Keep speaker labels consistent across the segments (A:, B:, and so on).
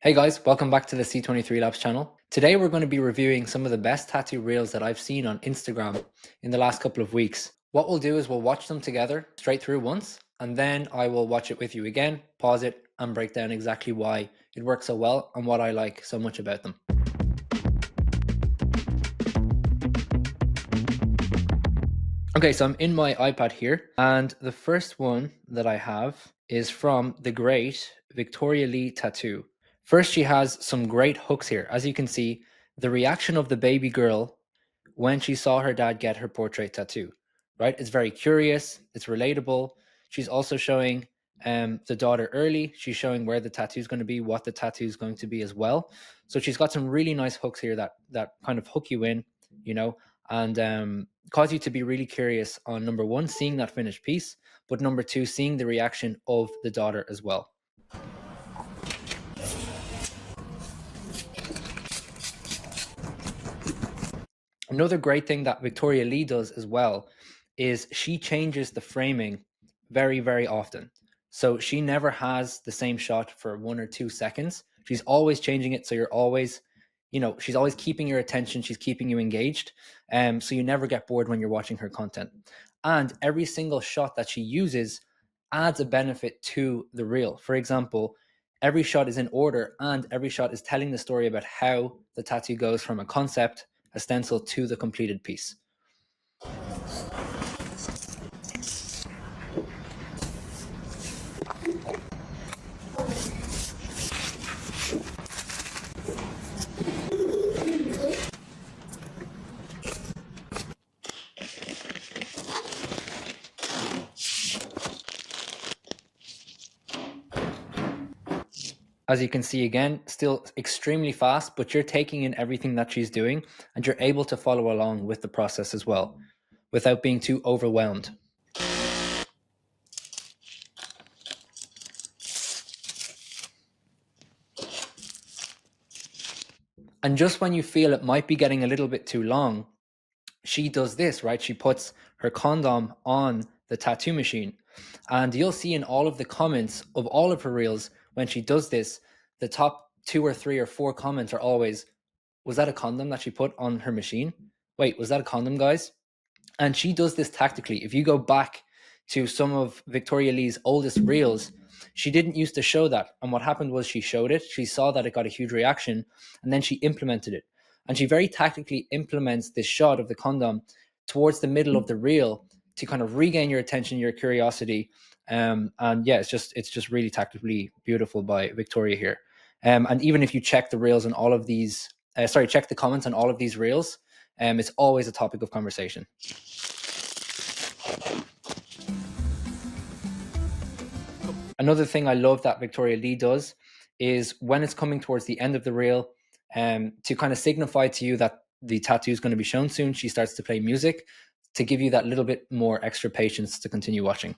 A: Hey guys, welcome back to the C23 Labs channel. Today we're going to be reviewing some of the best tattoo reels that I've seen on Instagram in the last couple of weeks. What we'll do is we'll watch them together straight through once, and then I will watch it with you again, pause it, and break down exactly why it works so well and what I like so much about them. Okay, so I'm in my iPad here, and the first one that I have is from the great Victoria Lee Tattoo. First, she has some great hooks here. As you can see, the reaction of the baby girl when she saw her dad get her portrait tattoo, right? It's very curious, it's relatable. She's also showing the daughter early. She's showing where the tattoo is going to be, what the tattoo is going to be as well. So she's got some really nice hooks here that kind of hook you in, you know, and cause you to be really curious on number one, seeing that finished piece, but number two, seeing the reaction of the daughter as well. Another great thing that Victoria Lee does as well is she changes the framing very, very often. So she never has the same shot for 1 or 2 seconds. She's always changing it. So you're always, she's always keeping your attention. She's keeping you engaged. So you never get bored when you're watching her content. And every single shot that she uses adds a benefit to the reel. For example, every shot is in order and every shot is telling the story about how the tattoo goes from a concept, a stencil, to the completed piece. As you can see again, still extremely fast, but you're taking in everything that she's doing and you're able to follow along with the process as well without being too overwhelmed. And just when you feel it might be getting a little bit too long, she does this, right? She puts her condom on the tattoo machine. And you'll see in all of the comments of all of her reels, when she does this, the top 2 or 3 or 4 comments are always, was that a condom that she put on her machine? Wait, was that a condom, guys? And she does this tactically. If you go back to some of Victoria Lee's oldest reels, she didn't used to show that. And what happened was she showed it, she saw that it got a huge reaction, and then she implemented it. And she very tactically implements this shot of the condom towards the middle of the reel to kind of regain your attention, your curiosity. And yeah, it's just really tactically beautiful by Victoria here. And even if you check the reels on all of these, check the comments on all of these reels, it's always a topic of conversation. Another thing I love that Victoria Lee does is when it's coming towards the end of the reel, to kind of signify to you that the tattoo is going to be shown soon, she starts to play music to give you that little bit more extra patience to continue watching.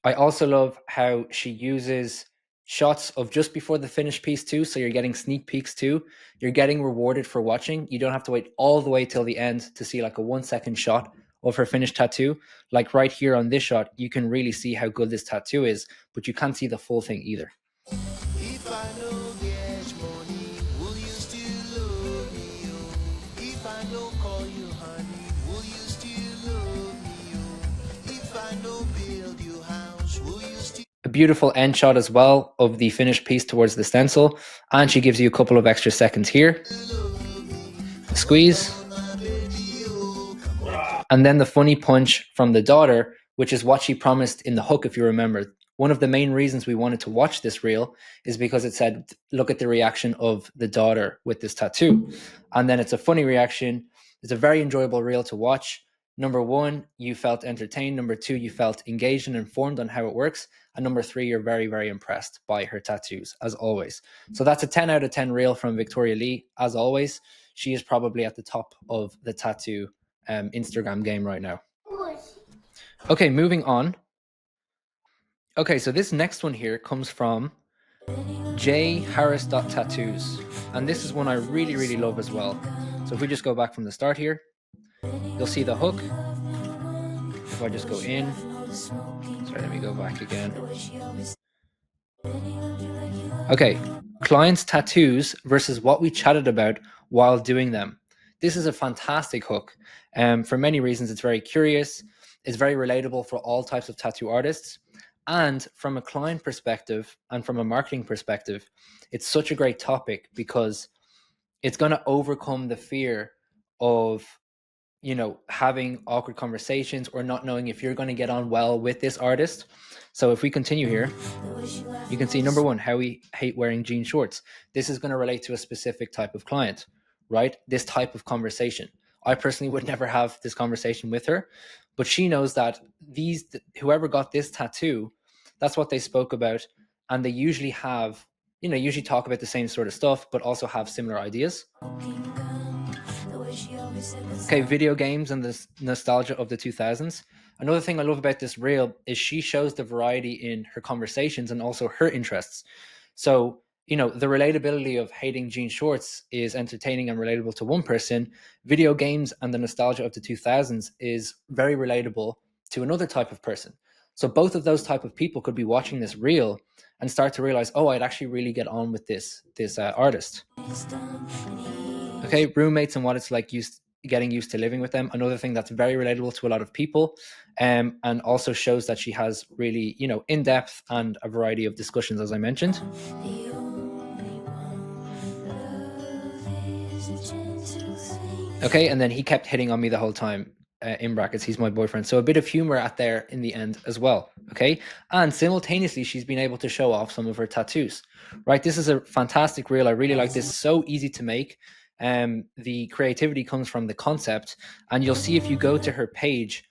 A: I also love how she uses shots of just before the finished piece too, so you're getting sneak peeks too. You're getting rewarded for watching. You don't have to wait all the way till the end to see like a 1-second shot of her finished tattoo. Like right here on this shot, you can really see how good this tattoo is, but you can't see the full thing either. If I don't get money, will you still love me? If I don't call you honey, will you still love me? If I don't build your house, will you still... A beautiful end shot as well of the finished piece towards the stencil, and she gives you a couple of extra seconds here. Squeeze. And then the funny punch from the daughter, which is what she promised in the hook, if you remember. One of the main reasons we wanted to watch this reel is because it said, look at the reaction of the daughter with this tattoo. And then it's a funny reaction. It's a very enjoyable reel to watch. Number one, you felt entertained. Number two, you felt engaged and informed on how it works. And number three, you're very, very impressed by her tattoos, as always. So that's a 10 out of 10 reel from Victoria Lee. As always, she is probably at the top of the tattoo Instagram game right now. Okay, moving on. Okay, so this next one here comes from jharris.tattoos, and this is one I really, really love as well. So if we just go back from the start here, you'll see the hook. If I just go in, sorry, Sorry, let me go back again. Okay, clients' tattoos versus what we chatted about while doing them. This is a fantastic hook. For many reasons, it's very curious, it's very relatable for all types of tattoo artists. And from a client perspective and from a marketing perspective, it's such a great topic because it's going to overcome the fear of having awkward conversations or not knowing if you're going to get on well with this artist. So if we continue here, you can see number one, how we hate wearing jean shorts. This is going to relate to a specific type of client, right? This type of conversation. I personally would never have this conversation with her, but she knows that whoever got this tattoo, that's what they spoke about. And they usually have, usually talk about the same sort of stuff, but also have similar ideas. Okay, video games and the nostalgia of the 2000s. Another thing I love about this reel is she shows the variety in her conversations and also her interests. So, the relatability of hating jean shorts is entertaining and relatable to one person. Video games and the nostalgia of the 2000s is very relatable to another type of person. So both of those type of people could be watching this reel and start to realize, oh, I'd actually really get on with this artist. Okay, roommates and what it's like getting used to living with them. Another thing that's very relatable to a lot of people, and also shows that she has really, in-depth and a variety of discussions, as I mentioned. Okay, and then he kept hitting on me the whole time, in brackets, he's my boyfriend. So a bit of humor at there in the end as well. Okay, and simultaneously, she's been able to show off some of her tattoos, right? This is a fantastic reel. I really like this. So easy to make. The creativity comes from the concept, and you'll see if you go to her page,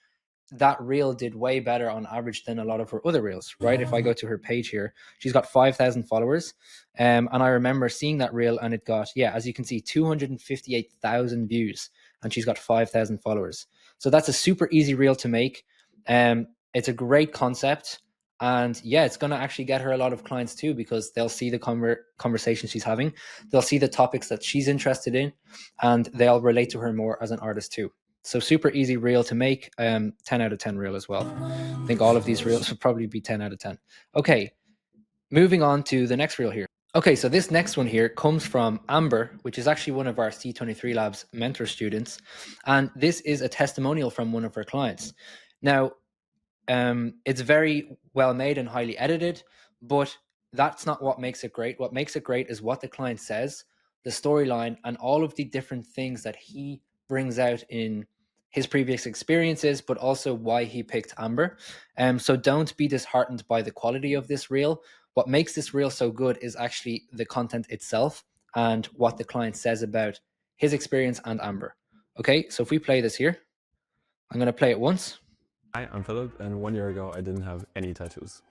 A: that reel did way better on average than a lot of her other reels, right? If I go to her page here, she's got 5,000 followers. And I remember seeing that reel and it got, as you can see, 258,000 views, and she's got 5,000 followers. So that's a super easy reel to make. It's a great concept. And it's going to actually get her a lot of clients too, because they'll see the conversation she's having. They'll see the topics that she's interested in, and they'll relate to her more as an artist too. So super easy reel to make. 10 out of 10 reel as well. I think all of these reels would probably be 10 out of 10. Okay, moving on to the next reel here. Okay, so this next one here comes from Amber, which is actually one of our C23 Labs mentor students. And this is a testimonial from one of her clients. Now, it's very well made and highly edited, but that's not what makes it great. What makes it great is what the client says, the storyline, and all of the different things that he brings out in his previous experiences, but also why he picked Amber. So don't be disheartened by the quality of this reel. What makes this reel so good is actually the content itself and what the client says about his experience and Amber. Okay, so if we play this here, I'm going to play it once.
B: Hi, I'm Philip, and 1 year ago I didn't have any tattoos.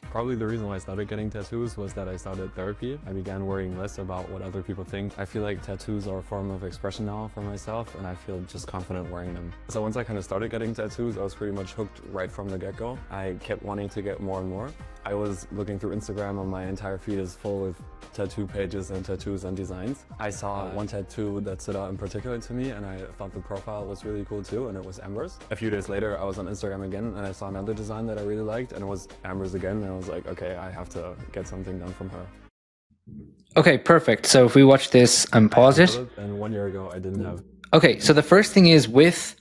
B: Probably the reason why I started getting tattoos was that I started therapy. I began worrying less about what other people think. I feel like tattoos are a form of expression now for myself, and I feel just confident wearing them. So once I kind of started getting tattoos, I was pretty much hooked right from the get-go. I kept wanting to get more and more. I was looking through Instagram and my entire feed is full with tattoo pages and tattoos and designs. I saw one tattoo that stood out in particular to me, and I thought the profile was really cool too, and it was Amber's. A few days later, I was on Instagram again and I saw another design that I really liked, and it was Amber's again, and I was like, okay, I have to get something done from her.
A: Okay, perfect. So if we watch this and pause it.
B: And 1 year ago, I didn't have.
A: Okay, so the first thing is with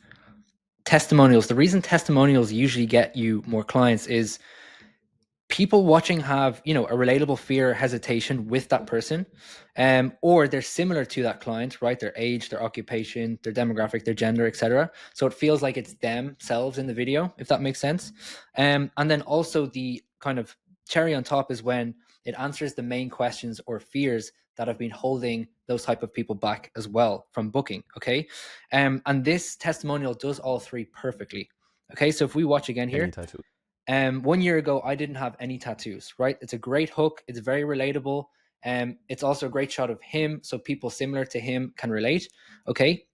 A: testimonials, the reason testimonials usually get you more clients is people watching have, a relatable fear, hesitation with that person, or they're similar to that client, right? Their age, their occupation, their demographic, their gender, etc. So it feels like it's themselves in the video, if that makes sense. And then also the kind of cherry on top is when it answers the main questions or fears that have been holding those type of people back as well from booking. Okay. And this testimonial does all three perfectly. Okay. So if we watch again here. 1 year ago, I didn't have any tattoos, right? It's a great hook. It's very relatable. It's also a great shot of him, so people similar to him can relate, okay?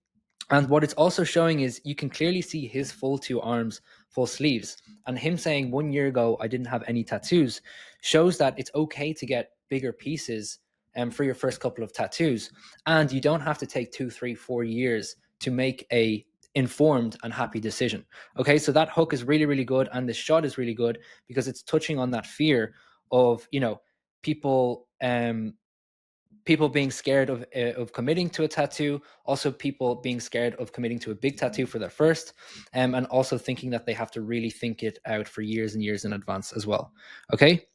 A: And what it's also showing is you can clearly see his full two arms, full sleeves. And him saying 1 year ago, I didn't have any tattoos, shows that it's okay to get bigger pieces for your first couple of tattoos. And you don't have to take 2, 3, 4 years to make a informed and happy decision. Okay, so that hook is really, really good, and the shot is really good because it's touching on that fear of, you know, people people being scared of committing to a tattoo, also people being scared of committing to a big tattoo for their first, and also thinking that they have to really think it out for years and years in advance as well. Okay,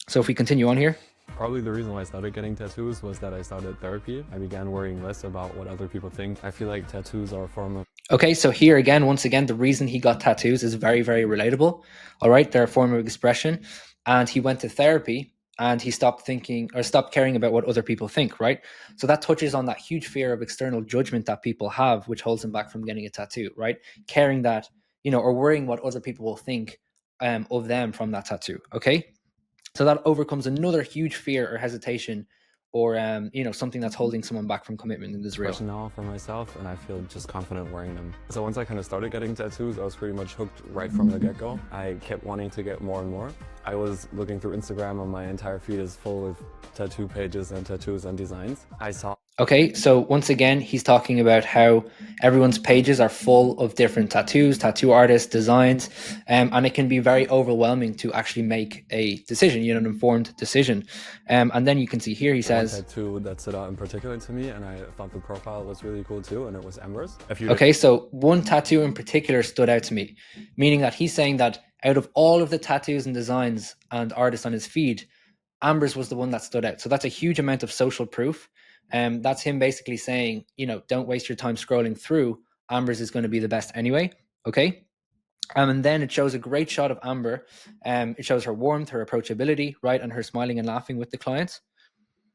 A: so if we continue on here.
B: Probably the reason why I started getting tattoos was that I started therapy. I began worrying less about what other people think. I feel like tattoos are a form of...
A: Okay, so here again, once again, the reason he got tattoos is very, very relatable. All right, they're a form of expression. And he went to therapy and he stopped thinking or stopped caring about what other people think, right? So that touches on that huge fear of external judgment that people have, which holds them back from getting a tattoo, right? Caring that, you know, or worrying what other people will think of them from that tattoo, okay? So that overcomes another huge fear or hesitation or you know, something that's holding someone back from commitment in Israel.
B: Now for myself, and I feel just confident wearing them. So once I kind of started getting tattoos, I was pretty much hooked right from the get-go. I kept wanting to get more and more. I was looking through Instagram and my entire feed is full of tattoo pages and tattoos and designs. I saw...
A: Okay, so once again, he's talking about how everyone's pages are full of different tattoos, tattoo artists, designs, and it can be very overwhelming to actually make a decision, you know, an informed decision. And then you can see here, he says...
B: One tattoo that stood out in particular to me, and I thought the profile was really cool too, and it was Amber's.
A: Okay, so one tattoo in particular stood out to me, meaning that he's saying that out of all of the tattoos and designs and artists on his feed, Amber's was the one that stood out. So that's a huge amount of social proof. That's him basically saying, you know, don't waste your time scrolling through. Amber's is going to be the best anyway. Okay. And then it shows a great shot of Amber. It shows her warmth, her approachability, right? And her smiling and laughing with the clients.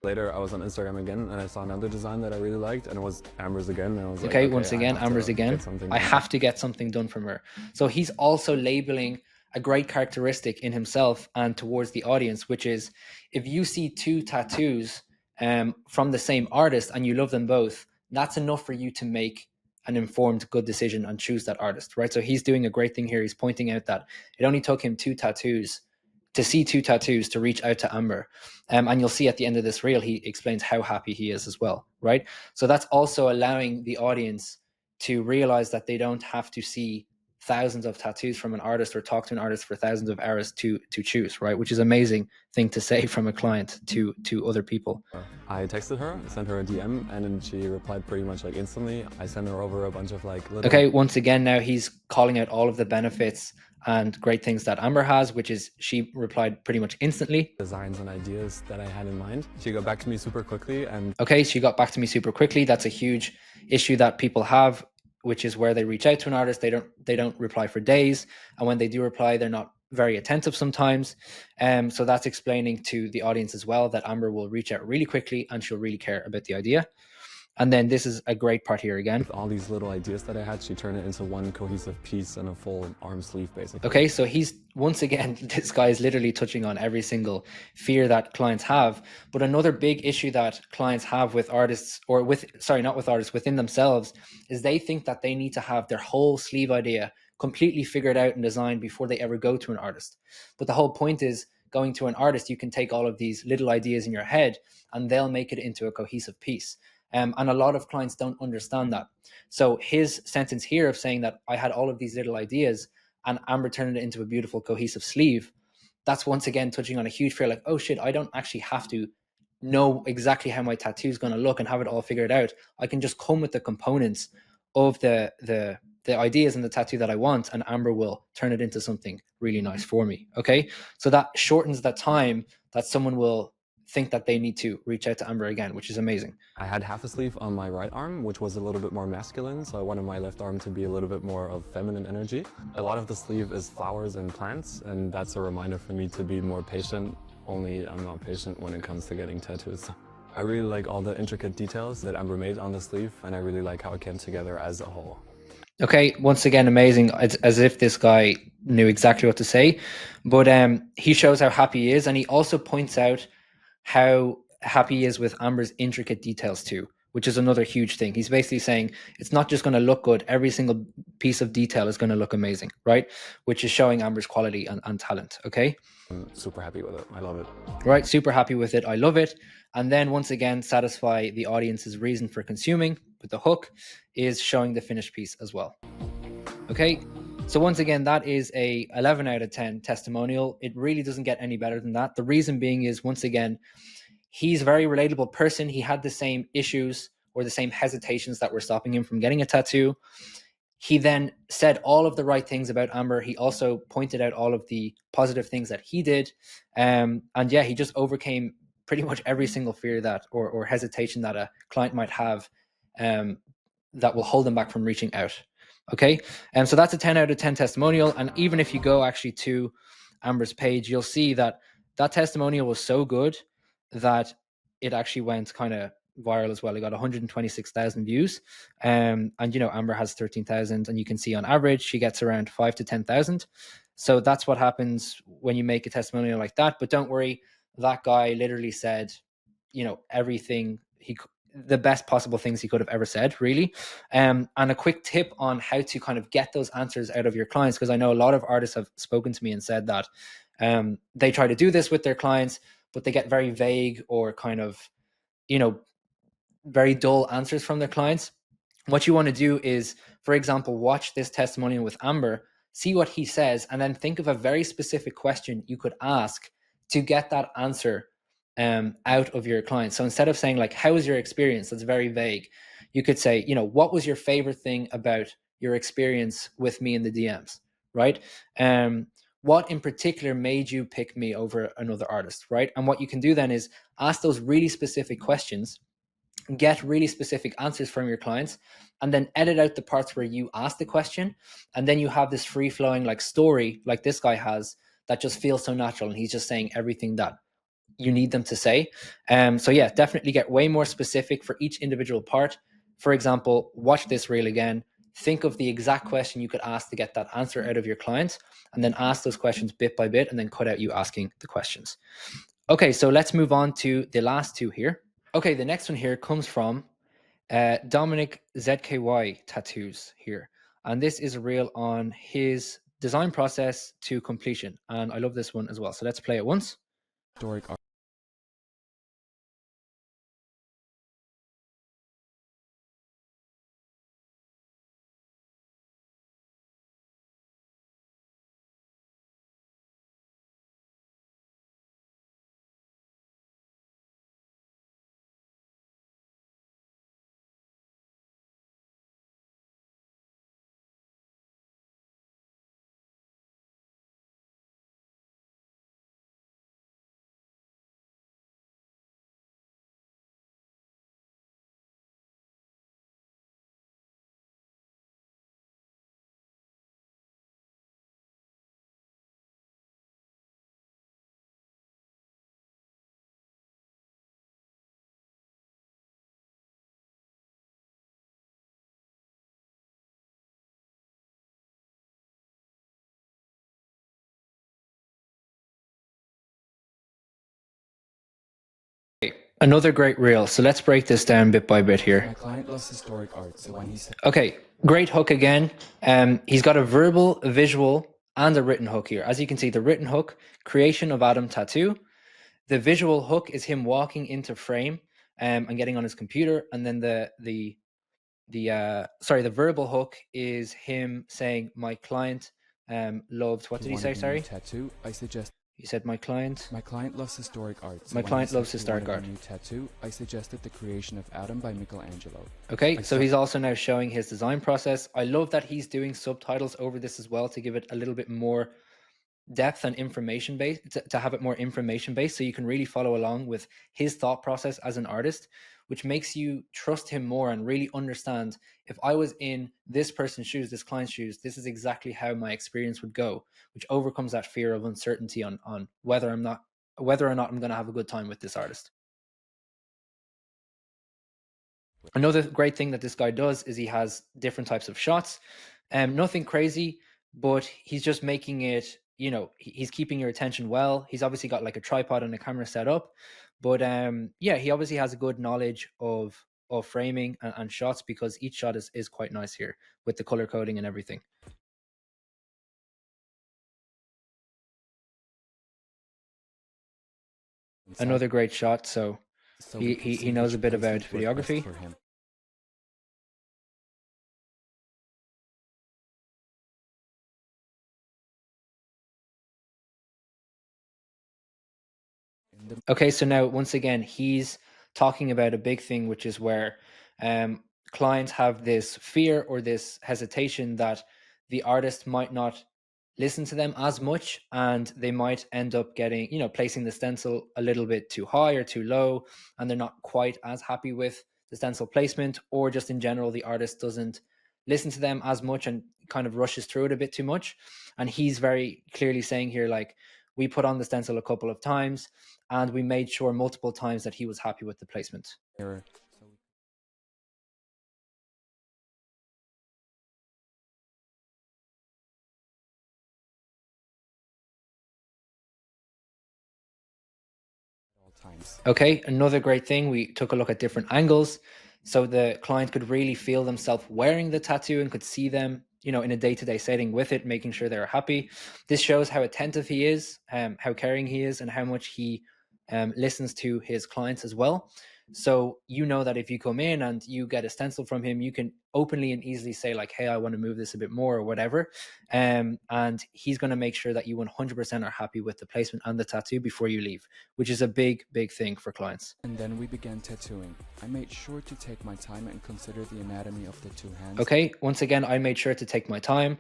B: Later, I was on Instagram again and I saw another design that I really liked, and it was Amber's again. And I was like,
A: okay, once again, Amber's again. I have to get something done from her. So he's also labeling a great characteristic in himself and towards the audience, which is if you see two tattoos from the same artist and you love them both, that's enough for you to make an informed, good decision and choose that artist, right? So he's doing a great thing here. He's pointing out that it only took him two tattoos to reach out to Amber. And you'll see at the end of this reel, he explains how happy he is as well, right? So that's also allowing the audience to realize that they don't have to see thousands of tattoos from an artist or talk to an artist for thousands of hours to choose, right? Which is an amazing thing to say from a client to other people.
B: I texted her, sent her a DM, and then she replied pretty much like instantly. I sent her over a bunch of like little...
A: Okay, once again, now he's calling out all of the benefits and great things that Amber has, which is she replied pretty much instantly.
B: Designs and ideas that I had in mind. She got back to me super quickly and...
A: Okay, she got back to me super quickly. That's a huge issue that people have, which is where they reach out to an artist, they don't reply for days, and when they do reply, they're not very attentive sometimes. So that's explaining to the audience as well that Amber will reach out really quickly and she'll really care about the idea. And then this is a great part here again.
B: With all these little ideas that I had, she turned it into one cohesive piece and a full arm sleeve, basically.
A: Okay, so he's, once again, this guy is literally touching on every single fear that clients have. But another big issue that clients have with artists, or with, sorry, not with artists, within themselves, is they think that they need to have their whole sleeve idea completely figured out and designed before they ever go to an artist. But the whole point is, going to an artist, you can take all of these little ideas in your head and they'll make it into a cohesive piece. And a lot of clients don't understand that. So his sentence here of saying that I had all of these little ideas and Amber turned it into a beautiful cohesive sleeve, that's once again touching on a huge fear, like, oh shit, I don't actually have to know exactly how my tattoo is going to look and have it all figured out. I can just come with the components of the ideas and the tattoo that I want, and Amber will turn it into something really nice for me. Okay, so that shortens the time that someone will think that they need to reach out to Amber again, which is amazing.
B: I had half a sleeve on my right arm, which was a little bit more masculine, so I wanted my left arm to be a little bit more of feminine energy. A lot of the sleeve is flowers and plants, and that's a reminder for me to be more patient, only I'm not patient when it comes to getting tattoos. I really like all the intricate details that Amber made on the sleeve, and I really like how it came together as a whole.
A: Okay, once again, amazing. It's as if this guy knew exactly what to say, but he shows how happy he is, and he also points out how happy he is with Amber's intricate details too, which is another huge thing. He's basically saying it's not just going to look good, every single piece of detail is going to look amazing, right? Which is showing Amber's quality and talent, okay?
B: I'm super happy with it. I love it.
A: Right, super happy with it. I love it. And then once again, satisfy the audience's reason for consuming. the hook is showing the finished piece as well. Okay, so once again, that is a 11 out of 10 testimonial. It really doesn't get any better than that. The reason being is, once again, he's a very relatable person. He had the same issues or the same hesitations that were stopping him from getting a tattoo. He then said all of the right things about Amber. He also pointed out all of the positive things that he did. And yeah, he just overcame pretty much every single fear that or hesitation that a client might have that will hold them back from reaching out. Okay. So that's a 10 out of 10 testimonial. And even if you go actually to Amber's page, you'll see that that testimonial was so good that it actually went kind of viral as well. It got 126,000 views. And Amber has 13,000, and you can see on average she gets around 5 to 10,000. So that's what happens when you make a testimonial like that. But don't worry, that guy literally said, everything the best possible things he could have ever said, really. And a quick tip on how to kind of get those answers out of your clients, because I know a lot of artists have spoken to me and said that they try to do this with their clients, but they get very vague or kind of, very dull answers from their clients. What you want to do is, for example, watch this testimonial with Amber, see what he says, and then think of a very specific question you could ask to get that answer out of your client. So instead of saying like, how was your experience? That's very vague. You could say, what was your favorite thing about your experience with me in the DMs, right? What in particular made you pick me over another artist, right? And what you can do then is ask those really specific questions, get really specific answers from your clients, and then edit out the parts where you ask the question. And then you have this free flowing like story like this guy has that just feels so natural, and he's just saying everything that you need them to say. So yeah, definitely get way more specific for each individual part. For example, watch this reel again, think of the exact question you could ask to get that answer out of your client, and then ask those questions bit by bit, and then cut out you asking the questions. Okay, so let's move on to the last two here. Okay, the next one here comes from Dominic ZKY Tattoos here. And this is a reel on his design process to completion. And I love this one as well. So let's play it once.
B: Historic art.
A: Another great reel. So let's break this down bit by bit here.
B: My client loves historic art, so when he said,
A: okay, great hook again. He's got a verbal, a visual, and a written hook here. As you can see, the written hook, creation of Adam tattoo. The visual hook is him walking into frame and getting on his computer, and then the verbal hook is him saying, my client loved, what did he say, sorry?
B: Tattoo, I suggest.
A: He said, my client
B: loves historic art. So
A: my client loves historic art.
B: New tattoo, I suggested the creation of Adam by Michelangelo.
A: Okay, so he's also now showing his design process. I love that he's doing subtitles over this as well to give it a little bit more depth and information based, to have it more information based, so you can really follow along with his thought process as an artist, which makes you trust him more and really understand, if I was in this person's shoes, this client's shoes, this is exactly how my experience would go, which overcomes that fear of uncertainty on whether or not I'm going to have a good time with this artist. Another great thing that this guy does is he has different types of shots. Nothing crazy, but he's just making it, he's keeping your attention well. He's obviously got like a tripod and a camera set up, but yeah, he obviously has a good knowledge of framing and shots, because each shot is quite nice here with the color coding and everything. Another great shot. So he knows a bit about videography. Okay, so now once again, he's talking about a big thing, which is where um, clients have this fear or this hesitation that the artist might not listen to them as much, and they might end up getting, placing the stencil a little bit too high or too low, and they're not quite as happy with the stencil placement, or just in general, the artist doesn't listen to them as much and kind of rushes through it a bit too much. And he's very clearly saying here, like, we put on the stencil a couple of times and we made sure multiple times that he was happy with the placement. Okay, another great thing, we took a look at different angles. So the client could really feel themselves wearing the tattoo and could see them, in a day-to-day setting with it, making sure they're happy. This shows how attentive he is, how caring he is, and how much he listens to his clients as well. So that if you come in and you get a stencil from him, you can openly and easily say, like, hey, I want to move this a bit more or whatever. And he's going to make sure that you 100% are happy with the placement and the tattoo before you leave, which is a big, big thing for clients.
C: And then we began tattooing. I made sure to take my time and consider the anatomy of the two hands.
A: Okay, once again, I made sure to take my time.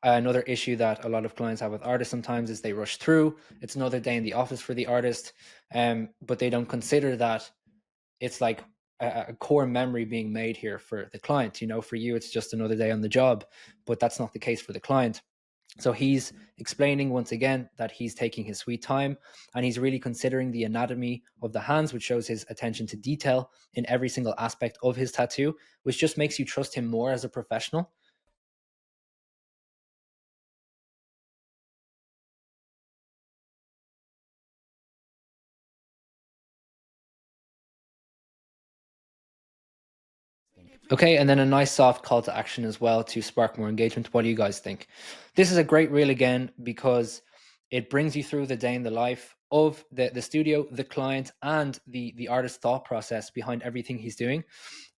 A: Another issue that a lot of clients have with artists sometimes is they rush through. It's another day in the office for the artist, but they don't consider that it's like a core memory being made here for the client. For you, it's just another day on the job, but that's not the case for the client. So he's explaining once again that he's taking his sweet time and he's really considering the anatomy of the hands, which shows his attention to detail in every single aspect of his tattoo, which just makes you trust him more as a professional. Okay, and then a nice soft call to action as well to spark more engagement. What do you guys think? This is a great reel again because it brings you through the day in the life of the studio, the client, and the artist's thought process behind everything he's doing.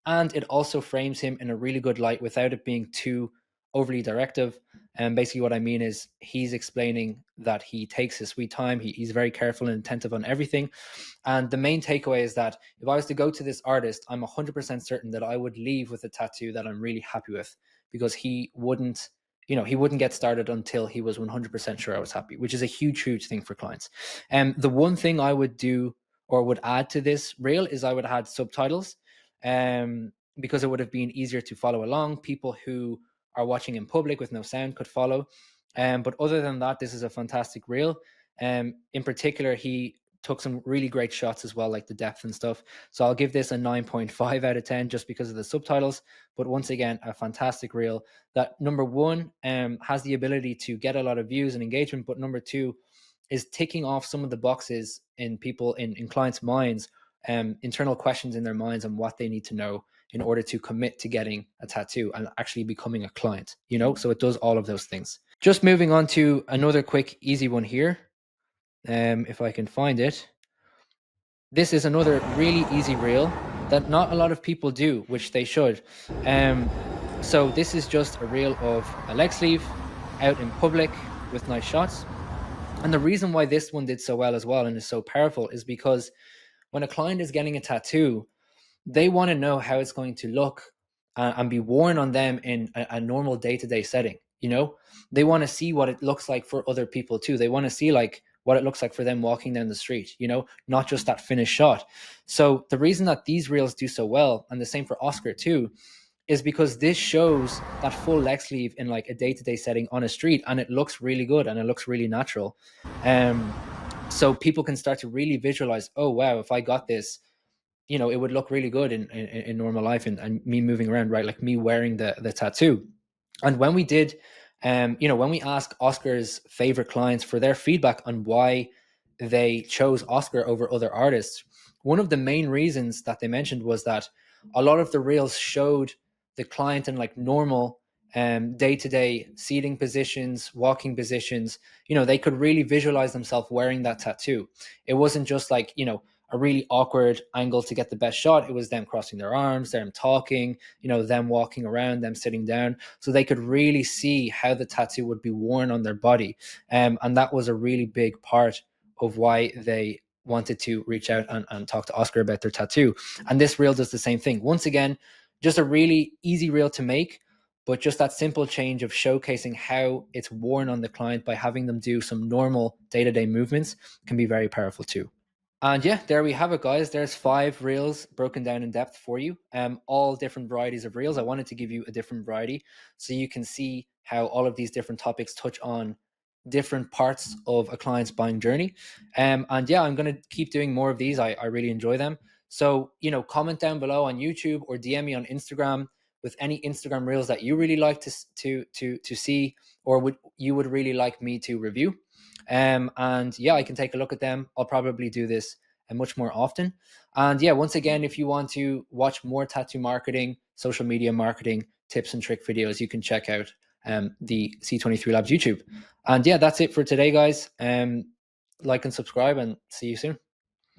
A: And it also frames him in a really good light without it being too overly directive. And basically, what I mean is he's explaining that he takes his sweet time. He's very careful and attentive on everything. And the main takeaway is that if I was to go to this artist, I'm 100% certain that I would leave with a tattoo that I'm really happy with, because he wouldn't get started until he was 100% sure I was happy, which is a huge, huge thing for clients. And the one thing I would do or would add to this reel is I would add subtitles, because it would have been easier to follow along. People who are watching in public with no sound could follow. But other than that, this is a fantastic reel. In particular, he took some really great shots as well, like the depth and stuff. So I'll give this a 9.5 out of 10 just because of the subtitles. But once again, a fantastic reel that, number one, has the ability to get a lot of views and engagement, but number two is ticking off some of the boxes in people in clients' minds, internal questions in their minds on what they need to know in order to commit to getting a tattoo and actually becoming a client, so it does all of those things. Just moving on to another quick, easy one here. If I can find it. This is another really easy reel that not a lot of people do, which they should. So this is just a reel of a leg sleeve out in public with nice shots. And the reason why this one did so well as well and is so powerful is because when a client is getting a tattoo, they want to know how it's going to look and be worn on them in a normal day-to-day setting. They want to see what it looks like for other people too. They want to see like what it looks like for them walking down the street, not just that finished shot. So the reason that these reels do so well, and the same for Oscar too, is because this shows that full leg sleeve in like a day-to-day setting on a street, and it looks really good and it looks really natural. So people can start to really visualize, oh wow, if I got this, it would look really good in normal life, and me moving around, right? Like me wearing the tattoo. And when we did, when we asked Oscar's favorite clients for their feedback on why they chose Oscar over other artists, one of the main reasons that they mentioned was that a lot of the reels showed the client in like normal day-to-day seating positions, walking positions. They could really visualize themselves wearing that tattoo. It wasn't just like, a really awkward angle to get the best shot. It was them crossing their arms, them talking, them walking around, them sitting down. So they could really see how the tattoo would be worn on their body. And that was a really big part of why they wanted to reach out and talk to Oscar about their tattoo. And this reel does the same thing. Once again, just a really easy reel to make, but just that simple change of showcasing how it's worn on the client by having them do some normal day-to-day movements can be very powerful too. And yeah, there we have it, guys. There's 5 reels broken down in depth for you. All different varieties of reels. I wanted to give you a different variety so you can see how all of these different topics touch on different parts of a client's buying journey. And yeah, I'm going to keep doing more of these. I really enjoy them. So, comment down below on YouTube or DM me on Instagram with any Instagram reels that you really like to see, or you would really like me to review. And yeah, I can take a look at them. I'll probably do this much more often. And yeah, once again, if you want to watch more tattoo marketing, social media marketing tips and trick videos, you can check out the C23 Labs YouTube. And yeah, that's it for today, guys. Like and subscribe, and see you soon.